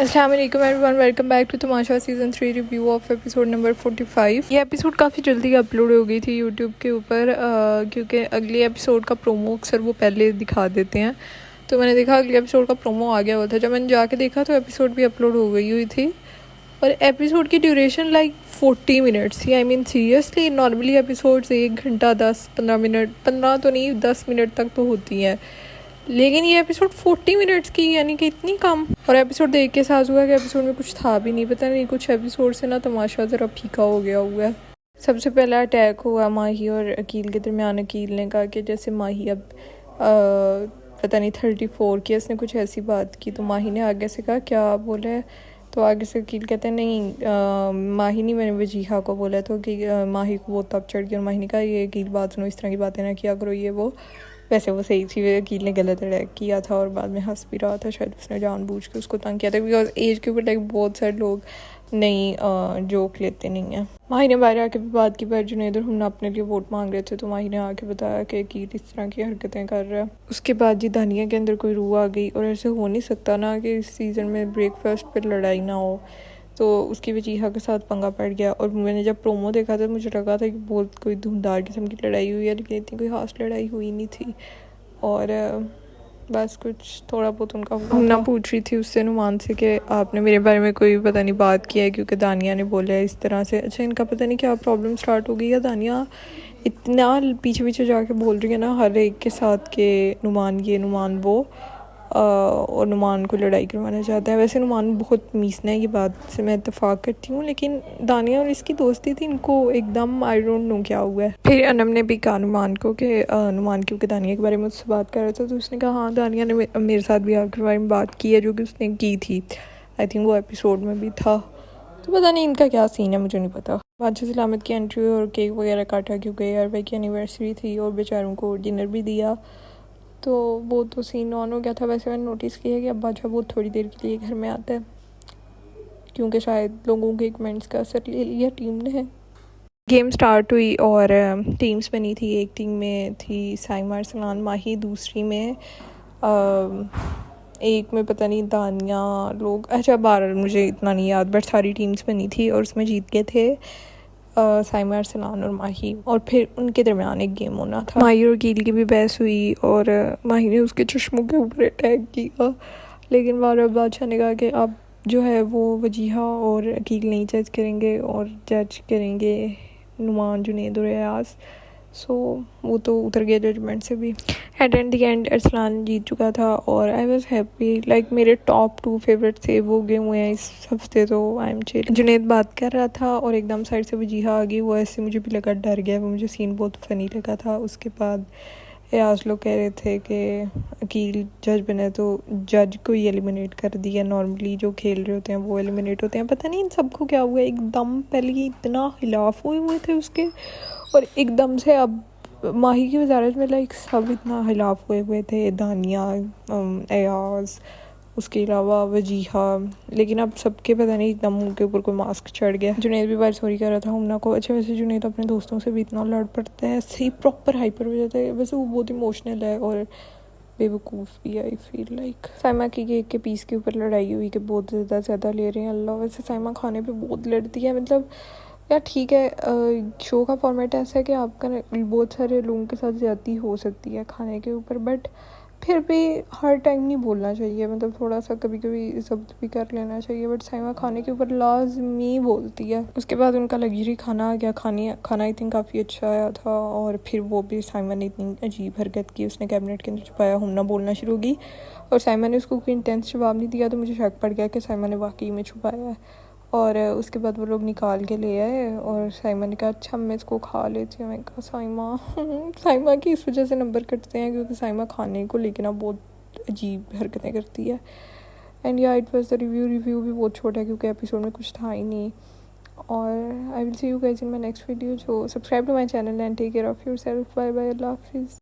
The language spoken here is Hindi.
अस्सलाम वालेकुम everyone, welcome back to Tamasha season 3 review of episode number 45। ये एपिसोड काफ़ी जल्दी अपलोड हो गई थी यूट्यूब के ऊपर क्योंकि अगले एपिसोड का प्रोमो अक्सर वो पहले दिखा देते हैं। तो मैंने देखा अगले एपिसोड का प्रोमो आ गया हुआ था। जब मैंने जाके देखा तो एपिसोड भी अपलोड हो गई हुई थी और एपिसोड की ड्यूरेशन लाइक 40 मिनट्स थी। I mean seriously, normally episodes 1 घंटा 10-15 मिनट, 15 तो नहीं 10 मिनट तक तो होती हैं, लेकिन ये एपिसोड 40 मिनट्स की, यानी कि इतनी कम। और एपिसोड देख के साथ हुआ कि एपिसोड में कुछ था भी नहीं, पता नहीं कुछ एपिसोड से ना तमाशा ज़रा फीका हो गया हुआ है। सबसे पहला अटैक हुआ माही और अकील के दरमियान। अकील ने कहा कि जैसे माही अब पता नहीं 34 की, उसने कुछ ऐसी बात की। तो माही ने आगे से कहा क्या बोला है, तो आगे से अकील कहते हैं नहीं माही नहीं, मैंने वजीहा को बोला। तो कि माही को बहुत तब चढ़ गई और माही ने कहा ये अकील बात सुनो, इस तरह की बातें ना किया करो ये वो। वैसे वो सही थी, वकील ने गलत अटैक किया था और बाद में हंस भी रहा था, शायद उसने जानबूझ के उसको तंग किया था, बिकॉज एज के ऊपर लाइक बहुत सारे लोग नहीं जोक लेते नहीं हैं। माही ने बाहर आके भी बात की, पर जुनैद और हमने अपने लिए वोट मांग रहे थे तो माही ने आके बताया कि अकील इस तरह की हरकतें कर रहा है। उसके बाद जी दानिया के अंदर कोई रूह आ गई और ऐसे हो नहीं सकता ना कि इस सीज़न में ब्रेकफास्ट पर लड़ाई ना हो। तो उसकी वजीहा के साथ पंगा पड़ गया और मैंने जब प्रोमो देखा था मुझे लगा था कि बहुत कोई धुंधार किस्म की लड़ाई हुई है, लेकिन इतनी कोई खास लड़ाई हुई नहीं थी। और बस कुछ थोड़ा बहुत उनका ना पूछ रही थी उससे नुमान से कि आपने मेरे बारे में कोई पता नहीं बात किया है, क्योंकि दानिया ने बोला है इस तरह से। अच्छा, इनका पता नहीं क्या प्रॉब्लम स्टार्ट हो गई है। दानिया इतना पीछे पीछे जाके बोल रही है ना हर एक के साथ कि नुमान ये नुमान वो, और नुमान को लड़ाई करवाना चाहता है। वैसे नुमान बहुत मीसना है, ये बात से मैं इत्तेफाक करती हूँ, लेकिन दानिया और इसकी दोस्ती थी, इनको एकदम आई डोंट नो क्या हुआ है। फिर अनम ने भी कहा नुमान को कि नुमान क्योंकि दानिया के बारे में उससे बात कर रहा था, तो उसने कहा हाँ दानिया ने मेरे साथ भी आपके बारे में बात की है, जो कि उसने की थी। आई थिंक वो एपिसोड में भी था। तो पता नहीं इनका क्या सीन है, मुझे नहीं पता। बादशाह सलामत की एंट्री और केक वगैरह काटा क्योंकि यार भाई की एनिवर्सरी थी और बेचारों को डिनर भी दिया, तो वो तो सीन ऑन हो गया था। वैसे मैंने नोटिस किया कि अब बादशाह बहुत थोड़ी देर के लिए घर में आता है, क्योंकि शायद लोगों के कमेंट्स का असर ले लिया टीम ने। गेम स्टार्ट हुई और टीम्स बनी थी। एक टीम में थी साइमा अरसलान माही, दूसरी में एक में पता नहीं दानिया लोग, अच्छा 12 मुझे इतना नहीं याद, बट सारी टीम्स बनी थी और उसमें जीत गए थे साइमा अरसलान और माही। और फिर उनके दरमियान एक गेम होना था। माही और कील की भी बहस हुई और माही ने उसके चश्मों के ऊपर अटैक किया, लेकिन बार बादशाह ने कहा कि अब जो है वो वजीहा और अकील नहीं जज करेंगे और जज करेंगे नुमान, जुनैद और अयाज। सो वो तो उतर गए जजमेंट से भी। एट द एंड अरसलान जीत चुका था और आई वॉज हैप्पी। लाइक मेरे टॉप 2 फेवरेट थे वो गए हुए हैं इस हफ्ते, तो आई एम चिल। जुनैद बात कर रहा था और एकदम साइड से वजीहा आ गई, वो ऐसे मुझे भी लगा डर गया, वो मुझे सीन बहुत फ़नी लगा था। उसके बाद आज लोग कह रहे थे कि अकील जज बने तो जज को ही एलिमिनेट कर दिया। नॉर्मली जो खेल रहे होते हैं वो एलिमिनेट होते हैं, पता नहीं इन सबको क्या हुआ। एकदम पहले ही इतना खिलाफ हुए थे उसके, और एकदम से अब माही की वजारत में लाइक सब इतना खिलाफ हुए थे, दानिया, अयाज, उसके अलावा वजीहा, लेकिन अब सबके पता नहीं एकदम मुँह के ऊपर कोई मास्क चढ़ गया। जुनैद भी बार सॉरी कर रहा था हमना को। अच्छा वैसे जुनैद अपने दोस्तों से भी इतना लड़ पड़ता है, सही प्रॉपर हाइपर हो जाता है। वैसे वो बहुत इमोशनल है और बेवकूफ़ भी है। आई फील लाइक साइमा की केक के पीस के ऊपर लड़ाई हुई कि बहुत ज़्यादा ले रहे हैं अल्लाह। वैसे साइमा खाने पे बहुत लड़ती है, मतलब यार ठीक है, शो का फॉर्मेट ऐसा है कि आपका बहुत सारे लोगों के साथ ज़्यादती हो सकती है खाने के ऊपर, बट फिर भी हर टाइम नहीं बोलना चाहिए, मतलब थोड़ा सा कभी कभी जब्त भी कर लेना चाहिए। बट साइमा खाने के ऊपर लाजमी बोलती है। उसके बाद उनका लग्जरी खाना आ गया। खाना आई थिंक काफ़ी अच्छा आया था, और फिर वो भी साइमा ने इतनी अजीब हरकत की, उसने कैबिनेट के अंदर छुपाया हमना बोलना शुरू की और साइमा ने उसको कोई इंटेंस जवाब नहीं दिया, तो मुझे शक पड़ गया कि साइमा ने वाकई में छुपाया है। और उसके बाद वो लोग निकाल के ले आए और साइमा ने कहा अच्छा मैं इसको खा लेती हूँ। मैंने कहा साइमा साइमा की इस वजह से नंबर कटते हैं क्योंकि साइमा खाने को लेकर ना बहुत अजीब हरकतें करती है। एंड या इट वाज द रिव्यू भी बहुत छोटा है क्योंकि एपिसोड में कुछ था ही नहीं। और I will see you guys in my next video. जो subscribe to my channel and take care of yourself. Bye bye, अल्लाह हाफिज़।